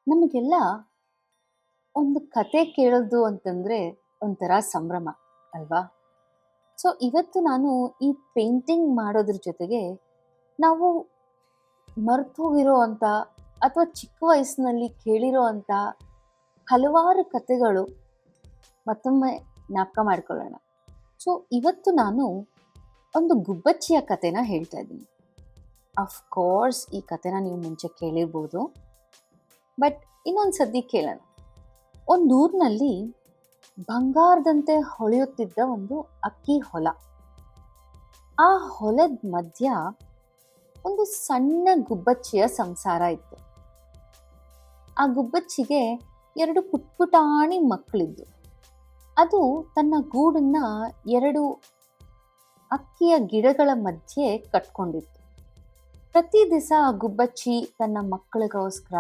ನಮಗೆಲ್ಲ ಒಂದು ಕತೆ ಕೇಳೋದು ಅಂತಂದ್ರೆ ಒಂಥರ ಸಂಭ್ರಮ ಅಲ್ವಾ? ಸೊ ಇವತ್ತು ನಾನು ಈ ಪೇಂಟಿಂಗ್ ಮಾಡೋದ್ರ ಜೊತೆಗೆ ನಾವು ಮರ್ತೋಗಿರೋ ಅಂತ ಅಥವಾ ಚಿಕ್ಕ ವಯಸ್ಸಿನಲ್ಲಿ ಕೇಳಿರೋ ಅಂತ ಹಲವಾರು ಕತೆಗಳು ಮತ್ತೊಮ್ಮೆ ಜ್ಞಾಪಕ ಮಾಡ್ಕೊಳ್ಳೋಣ. ಸೊ ಇವತ್ತು ನಾನು ಒಂದು ಗುಬ್ಬಚ್ಚಿಯ ಕತೆನ ಹೇಳ್ತಾ ಇದ್ದೀನಿ. ಅಫ್ಕೋರ್ಸ್ ಈ ಕತೆನ ನೀವು ಮುಂಚೆ ಕೇಳಿರ್ಬೋದು, ಬಟ್ ಇನ್ನೊಂದು ಸದ್ಯ ಕೇಳೋಣ. ಒಂದು ಊರಿನಲ್ಲಿ ಬಂಗಾರದಂತೆ ಹೊಳೆಯುತ್ತಿದ್ದ ಒಂದು ಅಕ್ಕಿ ಹೊಲ. ಆ ಹೊಲದ ಮಧ್ಯ ಒಂದು ಸಣ್ಣ ಗುಬ್ಬಚ್ಚಿಯ ಸಂಸಾರ ಇತ್ತು. ಆ ಗುಬ್ಬಚ್ಚಿಗೆ ಎರಡು ಪುಟ್ಪುಟಾಣಿ ಮಕ್ಕಳಿದ್ದು. ಅದು ತನ್ನ ಗೂಡನ್ನ ಎರಡು ಅಕ್ಕಿಯ ಗಿಡಗಳ ಮಧ್ಯೆ ಕಟ್ಕೊಂಡಿತ್ತು. ಪ್ರತಿ ದಿವಸ ಆ ಗುಬ್ಬಚ್ಚಿ ತನ್ನ ಮಕ್ಕಳಿಗೋಸ್ಕರ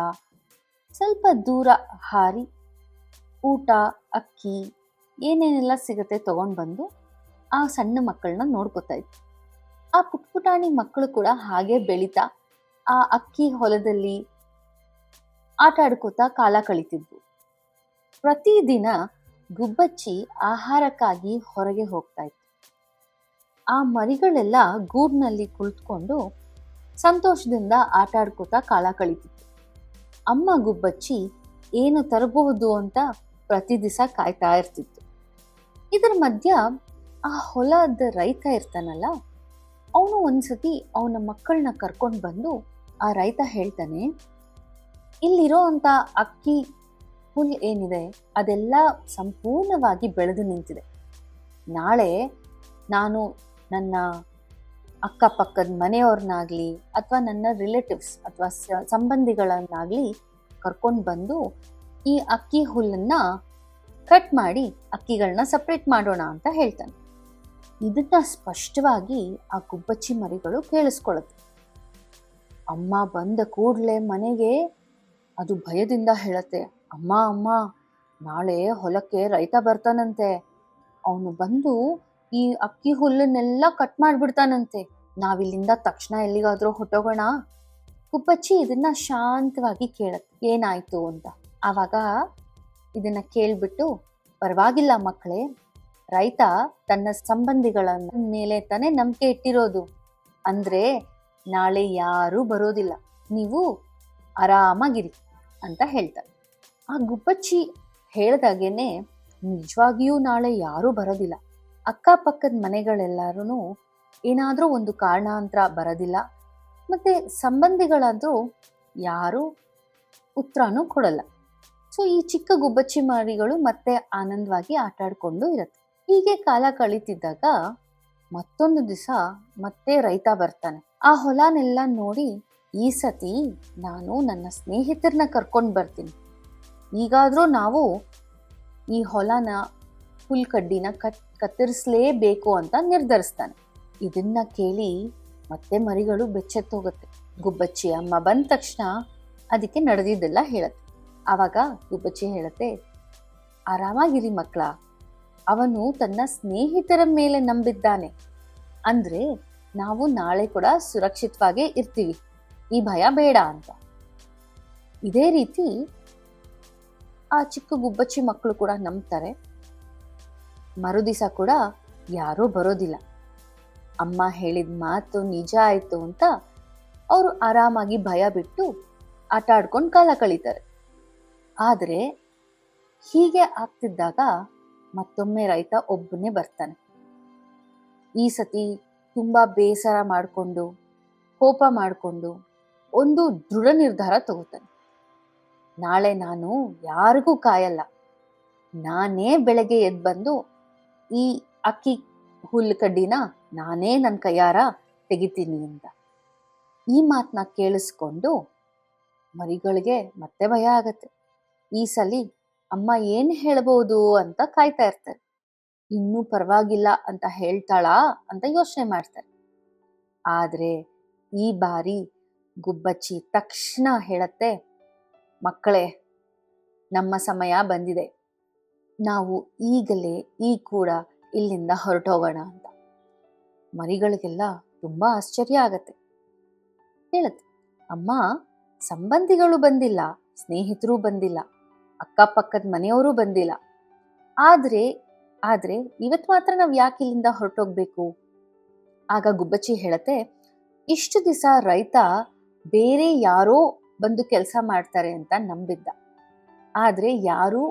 ಸ್ವಲ್ಪ ದೂರ ಹಾರಿ ಊಟ, ಅಕ್ಕಿ, ಏನೇನೆಲ್ಲ ಸಿಗುತ್ತೆ ತಗೊಂಡು ಬಂದು ಆ ಸಣ್ಣ ಮಕ್ಕಳನ್ನ ನೋಡ್ಕೋತಾ ಇತ್ತು. ಆ ಪುಟ್ಪುಟಾಣಿ ಮಕ್ಕಳು ಕೂಡ ಹಾಗೆ ಬೆಳೀತಾ ಆ ಅಕ್ಕಿ ಹೊಲದಲ್ಲಿ ಆಟ ಆಡ್ಕೋತಾ ಕಾಲ ಕಳೀತಿದ್ವು. ಪ್ರತಿದಿನ ಗುಬ್ಬಚ್ಚಿ ಆಹಾರಕ್ಕಾಗಿ ಹೊರಗೆ ಹೋಗ್ತಾ ಇತ್ತು. ಆ ಮರಿಗಳೆಲ್ಲ ಗೂಡಿನಲ್ಲಿ ಕುಳಿತುಕೊಂಡು ಸಂತೋಷದಿಂದ ಆಟ ಆಡ್ಕೋತಾ ಕಾಲ ಕಳೀತಿತ್ತು. ಅಮ್ಮ ಗುಬ್ಬಚ್ಚಿ ಏನು ತರಬಹುದು ಅಂತ ಪ್ರತಿ ದಿವಸ ಕಾಯ್ತಾ ಇರ್ತಿತ್ತು. ಇದರ ಮಧ್ಯ ಆ ಹೊಲದ ರೈತ ಇರ್ತಾನಲ್ಲ, ಅವನು ಒಂದ್ಸತಿ ಅವನ ಮಕ್ಕಳನ್ನ ಕರ್ಕೊಂಡು ಬಂದು ಆ ರೈತ ಹೇಳ್ತಾನೆ, ಇಲ್ಲಿರೋ ಅಂತ ಅಕ್ಕಿ ಹುಲ್ ಏನಿದೆ ಅದೆಲ್ಲ ಸಂಪೂರ್ಣವಾಗಿ ಬೆಳೆದು ನಿಂತಿದೆ. ನಾಳೆ ನಾನು ನನ್ನ ಅಕ್ಕಪಕ್ಕದ ಮನೆಯವ್ರನ್ನಾಗ್ಲಿ ಅಥವಾ ನನ್ನ ರಿಲೇಟಿವ್ಸ್ ಅಥವಾ ಸಂಬಂಧಿಗಳನ್ನಾಗ್ಲಿ ಕರ್ಕೊಂಡು ಬಂದು ಈ ಅಕ್ಕಿ ಹುಲ್ಲನ್ನ ಕಟ್ ಮಾಡಿ ಅಕ್ಕಿಗಳನ್ನ ಸಪ್ರೇಟ್ ಮಾಡೋಣ ಅಂತ ಹೇಳ್ತಾನೆ. ಇದನ್ನ ಸ್ಪಷ್ಟವಾಗಿ ಆ ಗುಬ್ಬಚ್ಚಿ ಮರಿಗಳು ಕೇಳಿಸ್ಕೊಳ್ಳುತ್ತೆ. ಅಮ್ಮ ಬಂದ ಕೂಡಲೇ ಮನೆಗೆ ಅದು ಭಯದಿಂದ ಹೇಳತ್ತೆ, ಅಮ್ಮ ಅಮ್ಮ, ನಾಳೆ ಹೊಲಕ್ಕೆ ರೈತ ಬರ್ತಾನಂತೆ. ಅವನು ಬಂದು ಈ ಅಕ್ಕಿ ಹುಲ್ಲನ್ನೆಲ್ಲ ಕಟ್ ಮಾಡಿಬಿಡ್ತಾನಂತೆ. ನಾವಿಲ್ಲಿಂದ ತಕ್ಷಣ ಎಲ್ಲಿಗಾದ್ರೂ ಹೊಟ್ಟೋಗೋಣ. ಗುಬ್ಬಚ್ಚಿ ಇದನ್ನ ಶಾಂತವಾಗಿ ಕೇಳತ್ತೆ, ಏನಾಯ್ತು ಅಂತ. ಆವಾಗ ಇದನ್ನ ಕೇಳ್ಬಿಟ್ಟು, ಪರವಾಗಿಲ್ಲ ಮಕ್ಕಳೇ, ರೈತ ತನ್ನ ಸಂಬಂಧಿಗಳ ಮೇಲೆ ತಾನೇ ನಂಬಿಕೆ ಇಟ್ಟಿರೋದು, ಅಂದ್ರೆ ನಾಳೆ ಯಾರೂ ಬರೋದಿಲ್ಲ, ನೀವು ಆರಾಮಾಗಿರಿ ಅಂತ ಹೇಳ್ತಾರೆ. ಆ ಗುಬ್ಬಚ್ಚಿ ಹೇಳ್ದಾಗೇನೆ ನಿಜವಾಗಿಯೂ ನಾಳೆ ಯಾರೂ ಬರೋದಿಲ್ಲ. ಅಕ್ಕಪಕ್ಕದ ಮನೆಗಳೆಲ್ಲರೂ ಏನಾದರೂ ಒಂದು ಕಾರಣಾಂತರ ಬರೋದಿಲ್ಲ, ಮತ್ತೆ ಸಂಬಂಧಿಗಳಾದರೂ ಯಾರೂ ಉತ್ತರನೂ ಕೊಡಲ್ಲ. ಸೊ ಈ ಚಿಕ್ಕ ಗುಬ್ಬಚ್ಚಿ ಮರಿಗಳು ಮತ್ತೆ ಆನಂದವಾಗಿ ಆಟ ಆಡ್ಕೊಂಡು ಇರುತ್ತೆ. ಹೀಗೆ ಕಾಲ ಕಳೀತಿದ್ದಾಗ ಮತ್ತೊಂದು ದಿವಸ ಮತ್ತೆ ರೈತ ಬರ್ತಾನೆ. ಆ ಹೊಲನೆಲ್ಲ ನೋಡಿ, ಈ ಸತಿ ನಾನು ನನ್ನ ಸ್ನೇಹಿತರನ್ನ ಕರ್ಕೊಂಡು ಬರ್ತೀನಿ, ಈಗಾದರೂ ನಾವು ಈ ಹೊಲನ ಹುಲ್ಕಡ್ಡಿನ ಕತ್ತರಿಸಲೇಬೇಕು ಅಂತ ನಿರ್ಧರಿಸ್ತಾನೆ. ಇದನ್ನ ಕೇಳಿ ಮತ್ತೆ ಮರಿಗಳು ಬೆಚ್ಚೆತ್ತೋಗುತ್ತೆ. ಗುಬ್ಬಚ್ಚಿ ಅಮ್ಮ ಬಂದ ತಕ್ಷಣ ಅದಕ್ಕೆ ನಡೆದಿದ್ದೆಲ್ಲ ಹೇಳತ್ತೆ. ಆವಾಗ ಗುಬ್ಬಚ್ಚಿ ಹೇಳತ್ತೆ, ಆರಾಮಾಗಿರಿ ಮಕ್ಕಳ, ಅವನು ತನ್ನ ಸ್ನೇಹಿತರ ಮೇಲೆ ನಂಬಿದ್ದಾನೆ, ಅಂದ್ರೆ ನಾವು ನಾಳೆ ಕೂಡ ಸುರಕ್ಷಿತವಾಗೇ ಇರ್ತೀವಿ, ಈ ಭಯ ಬೇಡ ಅಂತ. ಇದೇ ರೀತಿ ಆ ಚಿಕ್ಕ ಗುಬ್ಬಚ್ಚಿ ಮಕ್ಕಳು ಕೂಡ ನಂಬ್ತಾರೆ. ಮರುದಿವಸ ಕೂಡ ಯಾರೂ ಬರೋದಿಲ್ಲ. ಅಮ್ಮ ಹೇಳಿದ ಮಾತು ನಿಜ ಆಯ್ತು ಅಂತ ಅವರು ಆರಾಮಾಗಿ ಭಯ ಬಿಟ್ಟು ಆಟ ಆಡ್ಕೊಂಡು ಕಾಲ ಕಳೀತಾರೆ. ಆದರೆ ಹೀಗೆ ಆಗ್ತಿದ್ದಾಗ ಮತ್ತೊಮ್ಮೆ ರೈತ ಒಬ್ಬನೇ ಬರ್ತಾನೆ. ಈ ಸತಿ ತುಂಬಾ ಬೇಸರ ಮಾಡಿಕೊಂಡು, ಕೋಪ ಮಾಡಿಕೊಂಡು ಒಂದು ದೃಢ ನಿರ್ಧಾರ ತಗೋತಾನೆ. ನಾಳೆ ನಾನು ಯಾರಿಗೂ ಕಾಯಲ್ಲ, ನಾನೇ ಬೆಳಗ್ಗೆ ಎದ್ದು ಬಂದು ಈ ಅಕ್ಕಿ ಹುಲ್ಲು ಕಡ್ಡಿನ ನಾನೇ ನನ್ನ ಕೈಯಾರ ತೆಗಿತೀನಿ ಅಂತ. ಈ ಮಾತನ್ನ ಕೇಳಿಸ್ಕೊಂಡು ಮರಿಗಳಿಗೆ ಮತ್ತೆ ಭಯ ಆಗತ್ತೆ. ಈ ಸಲಿ ಅಮ್ಮ ಏನ್ ಹೇಳ್ಬೋದು ಅಂತ ಕಾಯ್ತಾ ಇರ್ತಾರೆ. ಇನ್ನೂ ಪರವಾಗಿಲ್ಲ ಅಂತ ಹೇಳ್ತಾಳಾ ಅಂತ ಯೋಚನೆ ಮಾಡ್ತಾರೆ. ಆದ್ರೆ ಈ ಬಾರಿ ಗುಬ್ಬಚ್ಚಿ ತಕ್ಷಣ ಹೇಳತ್ತೆ, ಮಕ್ಕಳೇ, ನಮ್ಮ ಸಮಯ ಬಂದಿದೆ, ನಾವು ಈಗಲೇ ಈ ಕೂಡ ಇಲ್ಲಿಂದ ಹೊರಟೋಗೋಣ ಅಂತ. ಮರಿಗಳಿಗೆಲ್ಲ ತುಂಬಾ ಆಶ್ಚರ್ಯ ಆಗತ್ತೆ. ಹೇಳತ್ತೆ, ಅಮ್ಮ, ಸಂಬಂಧಿಗಳು ಬಂದಿಲ್ಲ, ಸ್ನೇಹಿತರೂ ಬಂದಿಲ್ಲ, ಅಕ್ಕಪಕ್ಕದ ಮನೆಯವರು ಬಂದಿಲ್ಲ. ಆದ್ರೆ ಆದ್ರೆ ಇವತ್ತು ಮಾತ್ರ ನಾವು ಯಾಕೆ ಇಲ್ಲಿಂದ ಹೊರಟೋಗ್ಬೇಕು? ಆಗ ಗುಬ್ಬಚ್ಚಿ ಹೇಳತ್ತೆ, ಇಷ್ಟು ದಿವಸ ರೈತ ಬೇರೆ ಯಾರೋ ಬಂದು ಕೆಲಸ ಮಾಡ್ತಾರೆ ಅಂತ ನಂಬಿದ್ದ. ಆದ್ರೆ ಯಾರೂ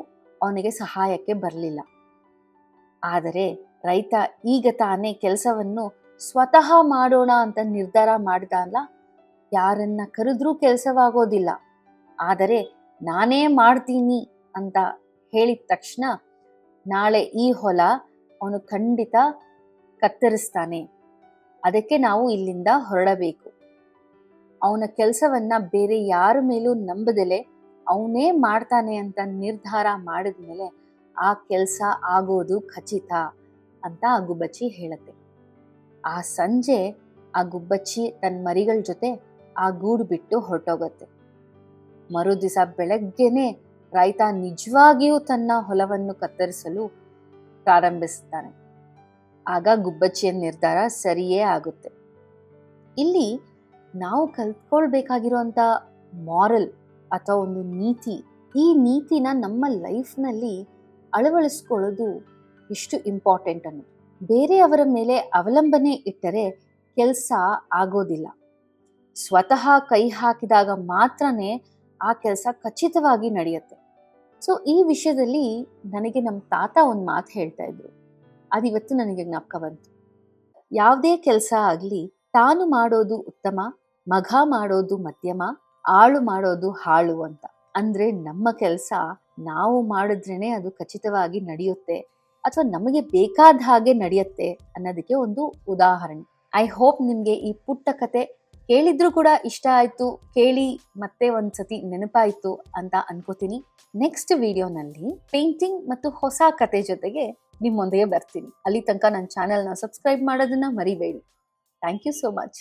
ಅವನಿಗೆ ಸಹಾಯಕ್ಕೆ ಬರಲಿಲ್ಲ. ಆದರೆ ರೈತ ಈಗ ತಾನೇ ಕೆಲಸವನ್ನು ಸ್ವತಃ ಮಾಡೋಣ ಅಂತ ನಿರ್ಧಾರ ಮಾಡಿದ ಅಲ್ಲ, ಯಾರನ್ನ ಕರೆದ್ರೂ ಕೆಲಸವಾಗೋದಿಲ್ಲ, ಆದರೆ ನಾನೇ ಮಾಡ್ತೀನಿ ಅಂತ ಹೇಳಿದ ತಕ್ಷಣ ನಾಳೆ ಈ ಹೊಲ ಅವನು ಖಂಡಿತ ಕತ್ತರಿಸ್ತಾನೆ. ಅದಕ್ಕೆ ನಾವು ಇಲ್ಲಿಂದ ಹೊರಡಬೇಕು. ಅವನ ಕೆಲಸವನ್ನ ಬೇರೆ ಯಾರ ಮೇಲೂ ನಂಬದಲೆ ಅವನೇ ಮಾಡ್ತಾನೆ ಅಂತ ನಿರ್ಧಾರ ಮಾಡಿದ್ಮೇಲೆ ಆ ಕೆಲಸ ಆಗೋದು ಖಚಿತ ಅಂತ ಆ ಗುಬ್ಬಚ್ಚಿ ಹೇಳತ್ತೆ. ಆ ಸಂಜೆ ಆ ಗುಬ್ಬಚ್ಚಿ ತನ್ನ ಮರಿಗಳ ಜೊತೆ ಆ ಗೂಡು ಬಿಟ್ಟು ಹೊರಟೋಗತ್ತೆ. ಮರುದಿವಸ ಬೆಳಗ್ಗೆನೆ ರೈತ ನಿಜವಾಗಿಯೂ ತನ್ನ ಹೊಲವನ್ನು ಕತ್ತರಿಸಲು ಪ್ರಾರಂಭಿಸ್ತಾನೆ. ಆಗ ಗುಬ್ಬಚ್ಚಿಯ ನಿರ್ಧಾರ ಸರಿಯೇ ಆಗುತ್ತೆ. ಇಲ್ಲಿ ನಾವು ಕಲ್ತ್ಕೊಳ್ಬೇಕಾಗಿರುವಂತ ಮಾರಲ್ ಅಥವಾ ಒಂದು ನೀತಿ, ಈ ನೀತಿನ ನಮ್ಮ ಲೈಫ್ನಲ್ಲಿ ಅಳವಡಿಸ್ಕೊಳ್ಳೋದು ಎಷ್ಟು ಇಂಪಾರ್ಟೆಂಟ್ ಅನ್ನೋದು. ಬೇರೆಯವರ ಮೇಲೆ ಅವಲಂಬನೆ ಇಟ್ಟರೆ ಕೆಲಸ ಆಗೋದಿಲ್ಲ. ಸ್ವತಃ ಕೈ ಹಾಕಿದಾಗ ಮಾತ್ರನೇ ಆ ಕೆಲಸ ಖಚಿತವಾಗಿ ನಡೆಯುತ್ತೆ. ಸೊ ಈ ವಿಷಯದಲ್ಲಿ ನನಗೆ ನಮ್ಮ ತಾತ ಒಂದು ಮಾತು ಹೇಳ್ತಾ ಇದ್ರು, ಅದಿವತ್ತು ನನಗೆ ಜ್ಞಾಪಕ ಬಂತು. ಯಾವುದೇ ಕೆಲಸ ಆಗಲಿ ತಾನು ಮಾಡೋದು ಉತ್ತಮ, ಮಗ ಮಾಡೋದು ಮಧ್ಯಮ, ಆಳು ಮಾಡೋದು ಹಾಳು ಅಂತ. ಅಂದ್ರೆ ನಮ್ಮ ಕೆಲಸ ನಾವು ಮಾಡಿದ್ರೇನೆ ಅದು ಖಚಿತವಾಗಿ ನಡೆಯುತ್ತೆ ಅಥವಾ ನಮಗೆ ಬೇಕಾದ ಹಾಗೆ ನಡೆಯುತ್ತೆ ಅನ್ನೋದಕ್ಕೆ ಒಂದು ಉದಾಹರಣೆ. ಐ ಹೋಪ್ ನಿಮ್ಗೆ ಈ ಪುಟ್ಟ ಕತೆ ಕೇಳಿದ್ರು ಕೂಡ ಇಷ್ಟ ಆಯ್ತು, ಕೇಳಿ ಮತ್ತೆ ಒಂದ್ಸತಿ ನೆನಪಾಯ್ತು ಅಂತ ಅನ್ಕೋತೀನಿ. ನೆಕ್ಸ್ಟ್ ವಿಡಿಯೋನಲ್ಲಿ ಪೇಂಟಿಂಗ್ ಮತ್ತು ಹೊಸ ಕತೆ ಜೊತೆಗೆ ನಿಮ್ಮೊಂದಿಗೆ ಬರ್ತೀನಿ. ಅಲ್ಲಿ ತನಕ ನನ್ನ ಚಾನೆಲ್ನ ಸಬ್ಸ್ಕ್ರೈಬ್ ಮಾಡೋದನ್ನ ಮರಿಬೇಡಿ. Thank you so much.